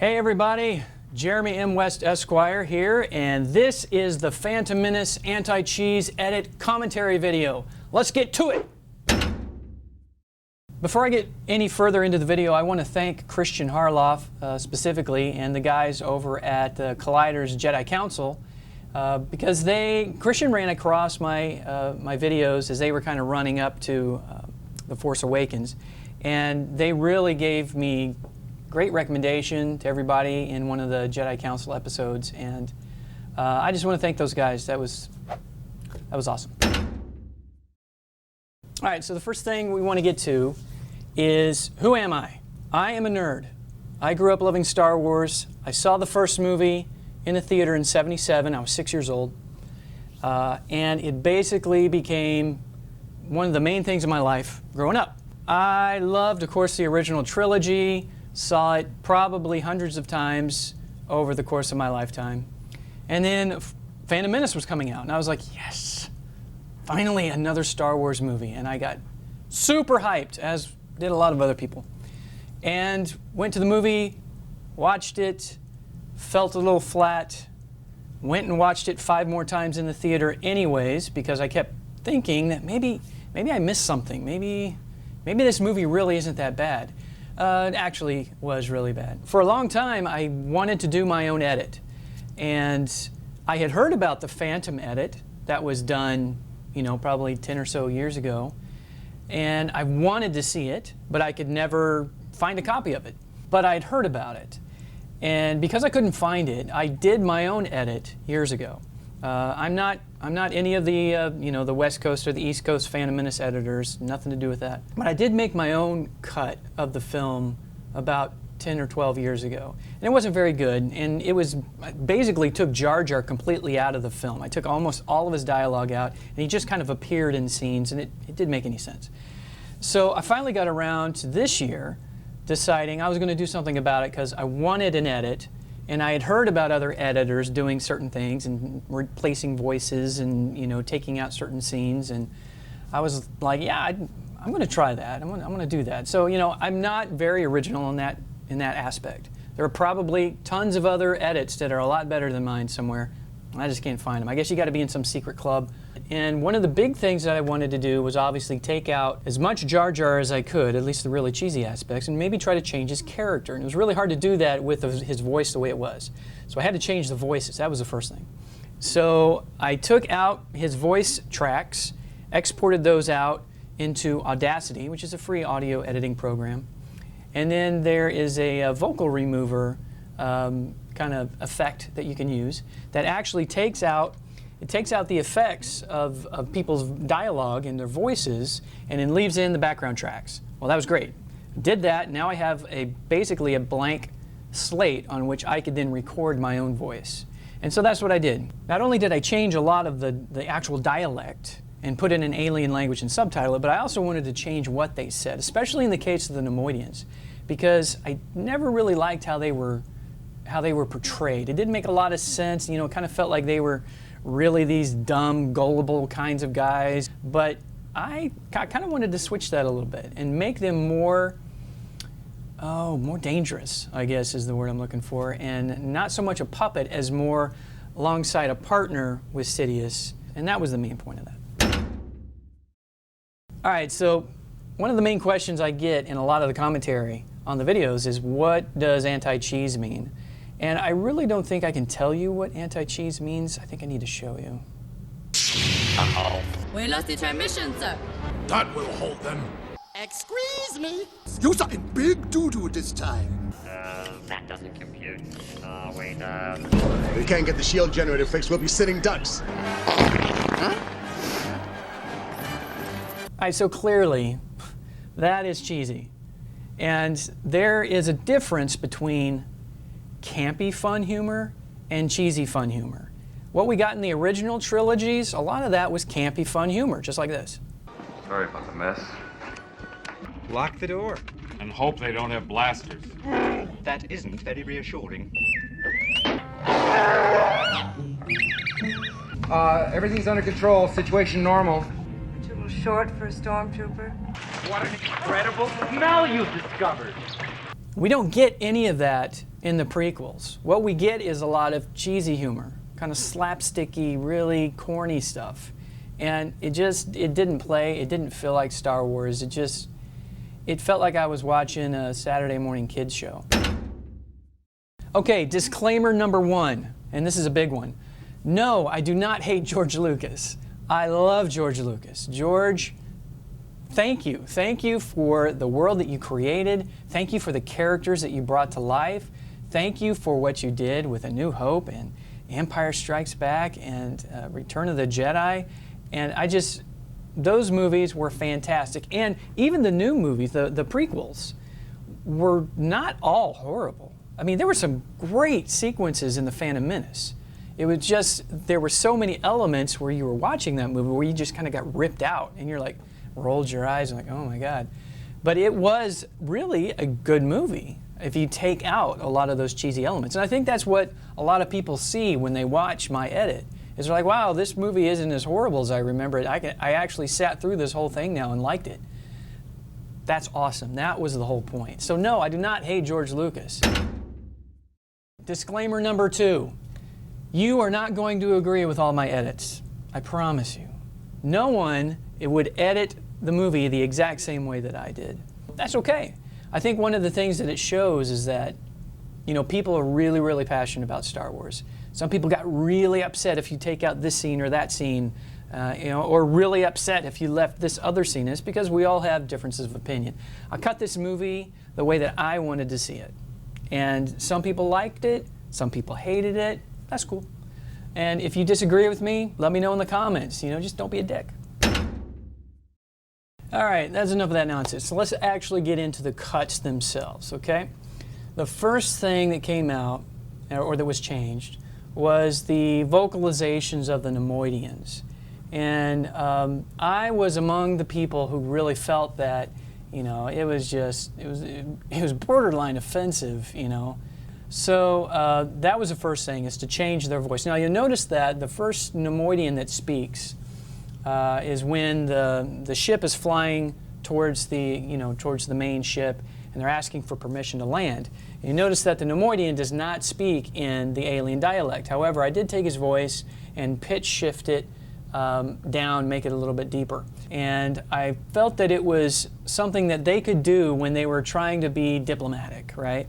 Hey everybody, Jeremy M. West Esquire here, and this is the Phantom Menace Anti-Cheese Edit commentary video. Let's get to it! Before I get any further into the video, I want to thank Christian Harloff specifically and the guys over at Collider's Jedi Council because Christian ran across my videos as they were kind of running up to The Force Awakens, and they really gave me great recommendation to everybody in one of the Jedi Council episodes, and I just want to thank those guys. That was awesome. All right, so the first thing we want to get to is, who am I? I am a nerd. I grew up loving Star Wars. I saw the first movie in a theater in '77. I was 6 years old. And it basically became one of the main things in my life growing up. I loved, of course, the original trilogy. Saw it probably hundreds of times over the course of my lifetime. And then Phantom Menace was coming out, and I was like, yes, finally another Star Wars movie. And I got super hyped, as did a lot of other people. And went to the movie, watched it, felt a little flat, went and watched it 5 more times in the theater anyways, because I kept thinking that maybe I missed something. Maybe this movie really isn't that bad. It actually was really bad. For a long time, I wanted to do my own edit. And I had heard about the Phantom edit that was done, probably 10 or so years ago. And I wanted to see it, but I could never find a copy of it. But I'd heard about it. And because I couldn't find it, I did my own edit years ago. I'm not any of the the West Coast or the East Coast Phantom Menace editors, nothing to do with that. But I did make my own cut of the film about 10 or 12 years ago. And it wasn't very good, and I basically took Jar Jar completely out of the film. I took almost all of his dialogue out, and he just kind of appeared in scenes, and it didn't make any sense. So I finally got around to this year deciding I was going to do something about it because I wanted an edit. And I had heard about other editors doing certain things and replacing voices and taking out certain scenes, and I was like, yeah, I'm going to try that. I'm going to do that. So I'm not very original in that aspect. There are probably tons of other edits that are a lot better than mine somewhere. I just can't find them. I guess you got to be in some secret club. And one of the big things that I wanted to do was obviously take out as much Jar Jar as I could, at least the really cheesy aspects, and maybe try to change his character. And it was really hard to do that with his voice the way it was. So I had to change the voices. That was the first thing. So I took out his voice tracks, exported those out into Audacity, which is a free audio editing program. And then there is a vocal remover kind of effect that you can use that actually takes out the effects of people's dialogue and their voices and then leaves in the background tracks. Well, that was great. Did that. Now I have basically a blank slate on which I could then record my own voice. And so that's what I did. Not only did I change a lot of the actual dialect and put in an alien language and subtitle it, but I also wanted to change what they said, especially in the case of the Nemoidians, because I never really liked how they were portrayed. It didn't make a lot of sense. It kind of felt like they were really these dumb, gullible kinds of guys. But I kind of wanted to switch that a little bit and make them more dangerous, I guess is the word I'm looking for, and not so much a puppet as more alongside a partner with Sidious, and that was the main point of that. All right, so one of the main questions I get in a lot of the commentary on the videos is, what does anti-cheese mean? And I really don't think I can tell you what anti-cheese means. I think I need to show you. Uh-oh. We lost the transmission, sir. That will hold them. Excuse me. You are in big doo-doo this time. That doesn't compute. Wait, If we can't get the shield generator fixed, we'll be sitting ducks. Huh? All right, so clearly, that is cheesy. And there is a difference between campy fun humor and cheesy fun humor. What we got in the original trilogies, a lot of that was campy fun humor, just like this. Sorry about the mess. Lock the door. And hope they don't have blasters. That isn't very reassuring. Everything's under control. Situation normal. Too short for a stormtrooper. What an incredible smell you've discovered. We don't get any of that in the prequels. What we get is a lot of cheesy humor, kind of slapsticky, really corny stuff. And it didn't play, it didn't feel like Star Wars, it felt like I was watching a Saturday morning kids show. Okay, disclaimer number 1, and this is a big one. No, I do not hate George Lucas. I love George Lucas. George, thank you. Thank you for the world that you created. Thank you for the characters that you brought to life. Thank you for what you did with A New Hope and Empire Strikes Back and Return of the Jedi. And those movies were fantastic. And even the new movies, the prequels, were not all horrible. I mean, there were some great sequences in The Phantom Menace. It was just, there were so many elements where you were watching that movie where you just kind of got ripped out and you're like, rolled your eyes and like, oh my God. But it was really a good movie if you take out a lot of those cheesy elements. And I think that's what a lot of people see when they watch my edit. Is they're like, wow, this movie isn't as horrible as I remember it. I actually sat through this whole thing now and liked it. That's awesome. That was the whole point. So no, I do not hate George Lucas. Disclaimer number 2. You are not going to agree with all my edits. I promise you. No one would edit the movie the exact same way that I did. That's okay. I think one of the things that it shows is that, you know, people are really, really passionate about Star Wars. Some people got really upset if you take out this scene or that scene, you know, or really upset if you left this other scene. It's because we all have differences of opinion. I cut this movie the way that I wanted to see it. And some people liked it, some people hated it. That's cool. And if you disagree with me, let me know in the comments. You know, just don't be a dick. All right, that's enough of that nonsense. So let's actually get into the cuts themselves, okay? The first thing that came out, or that was changed, was the vocalizations of the Nemoidians. And I was among the people who really felt that, you know, it was borderline offensive, you know. So that was the first thing, is to change their voice. Now you'll notice that the first Nemoidian that speaks is when the ship is flying towards the main ship, and they're asking for permission to land. And you notice that the Nemoidian does not speak in the alien dialect. However, I did take his voice and pitch shift it down, make it a little bit deeper. And I felt that it was something that they could do when they were trying to be diplomatic, right?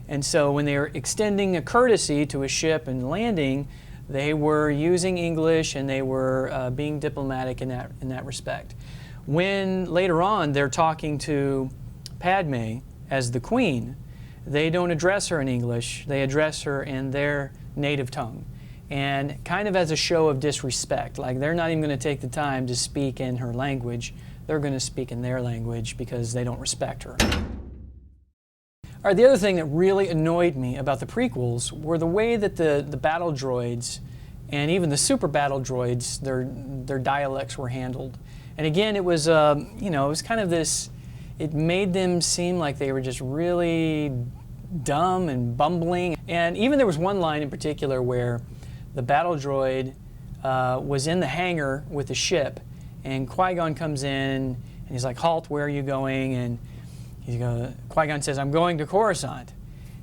And so when they were extending a courtesy to a ship and landing, they were using English and they were being diplomatic in that respect. When later on they're talking to Padme as the Queen, they don't address her in English, they address her in their native tongue. And kind of as a show of disrespect, like they're not even going to take the time to speak in her language, they're going to speak in their language because they don't respect her. All right, the other thing that really annoyed me about the prequels were the way that the battle droids and even the super battle droids, their dialects were handled. And again, it was, you know, it was kind of this, it made them seem like they were just really dumb and bumbling. And even there was one line in particular where the battle droid was in the hangar with the ship, and Qui-Gon comes in and he's like, "Halt, where are you going?" And Qui-Gon says, "I'm going to Coruscant."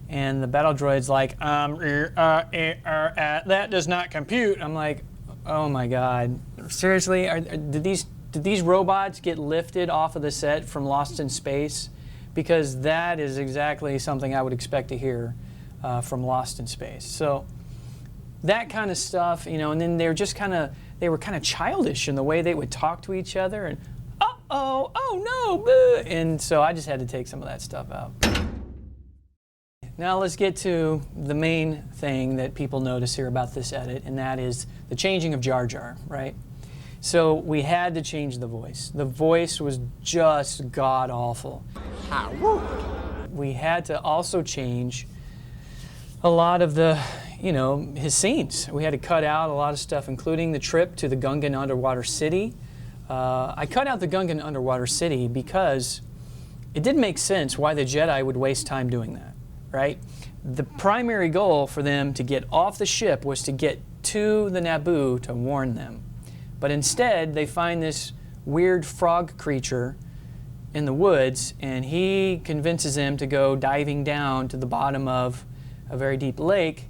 And the battle droid's like, that does not compute. I'm like, oh my God. Seriously, did these robots get lifted off of the set from Lost in Space? Because that is exactly something I would expect to hear from Lost in Space. So that kind of stuff, you know, and then they were kind of childish in the way they would talk to each other, and oh no, boo. And so I just had to take some of that stuff out. Now let's get to the main thing that people notice here about this edit, and that is the changing of Jar Jar, right? So we had to change the voice. The voice was just god-awful. We had to also change a lot of the, you know, his scenes. We had to cut out a lot of stuff, including the trip to the Gungan underwater city. I cut out the Gungan underwater city because it didn't make sense why the Jedi would waste time doing that, right? The primary goal for them to get off the ship was to get to the Naboo to warn them. But instead, they find this weird frog creature in the woods, and he convinces them to go diving down to the bottom of, a very deep lake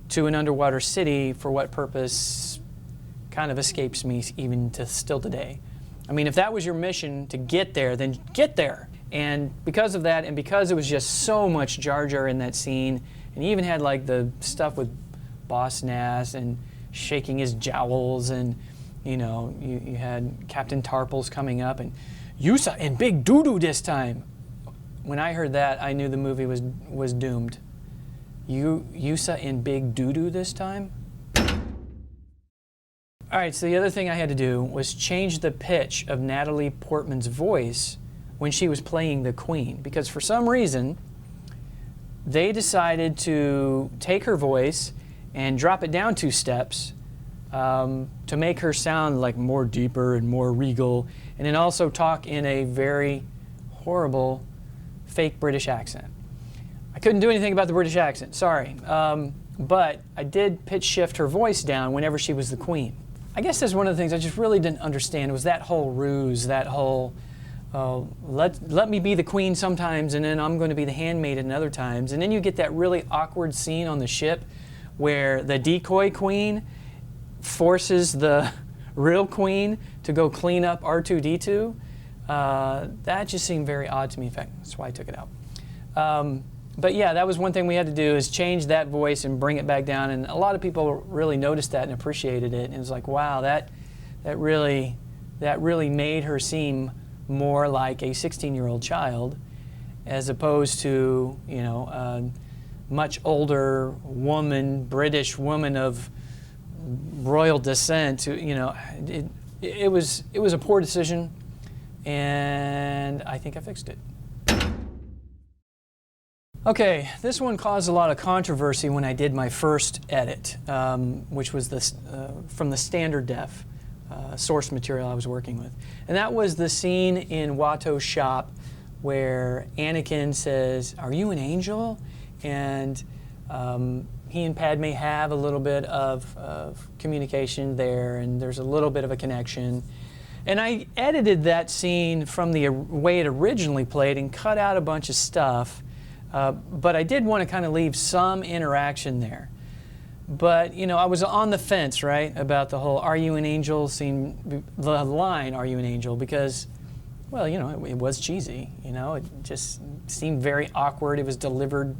to an underwater city. For what purpose kind of escapes me even to still today. I mean, if that was your mission to get there, then get there. And because of that, and because it was just so much Jar Jar in that scene, and he even had like the stuff with Boss Nass and shaking his jowls, and you know, you had Captain Tarples coming up, and Yusa and Big Doo-Doo this time. When I heard that, I knew the movie was doomed. Yusa and Big Doo-Doo this time? All right, so the other thing I had to do was change the pitch of Natalie Portman's voice when she was playing the Queen, because for some reason, they decided to take her voice and drop it down 2 steps to make her sound like more deeper and more regal, and then also talk in a very horrible fake British accent. I couldn't do anything about the British accent, sorry. But I did pitch shift her voice down whenever she was the Queen. I guess that's one of the things I just really didn't understand, was that whole ruse, that whole, let me be the Queen sometimes and then I'm going to be the handmaiden other times. And then you get that really awkward scene on the ship where the decoy Queen forces the real Queen to go clean up R2-D2. That just seemed very odd to me. In fact, that's why I took it out. But yeah, that was one thing we had to do, is change that voice and bring it back down. And a lot of people really noticed that and appreciated it. And it was like, wow, that really made her seem more like a 16-year-old child, as opposed to, you know, a much older woman, British woman of royal descent. You know, it was a poor decision, and I think I fixed it. Okay, this one caused a lot of controversy when I did my first edit, which was this, from the standard def source material I was working with. And that was the scene in Watto's shop where Anakin says, "Are you an angel?" And he and Padme have a little bit of communication there, and there's a little bit of a connection. And I edited that scene from the way it originally played and cut out a bunch of stuff. But I did want to kind of leave some interaction there. But, you know, I was on the fence, right, about the whole "Are you an angel?" scene, the line "Are you an angel?" because, well, you know, it was cheesy. You know, it just seemed very awkward. It was delivered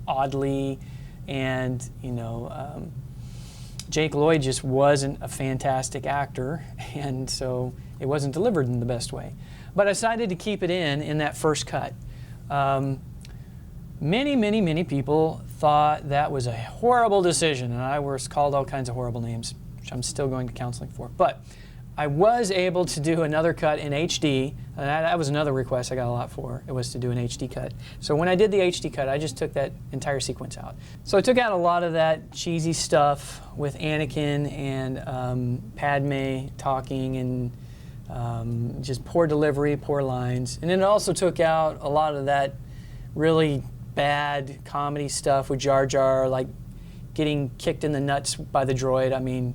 oddly, and, you know, Jake Lloyd just wasn't a fantastic actor, and so it wasn't delivered in the best way. But I decided to keep it in that first cut. Many people thought that was a horrible decision, and I was called all kinds of horrible names, which I'm still going to counseling for. But I was able to do another cut in HD, and that was another request I got a lot for. It was to do an HD cut. So when I did the HD cut, I just took that entire sequence out. So I took out a lot of that cheesy stuff with Anakin and Padme talking, and just poor delivery, poor lines. And then it also took out a lot of that really bad comedy stuff with Jar Jar, like getting kicked in the nuts by the droid. I mean,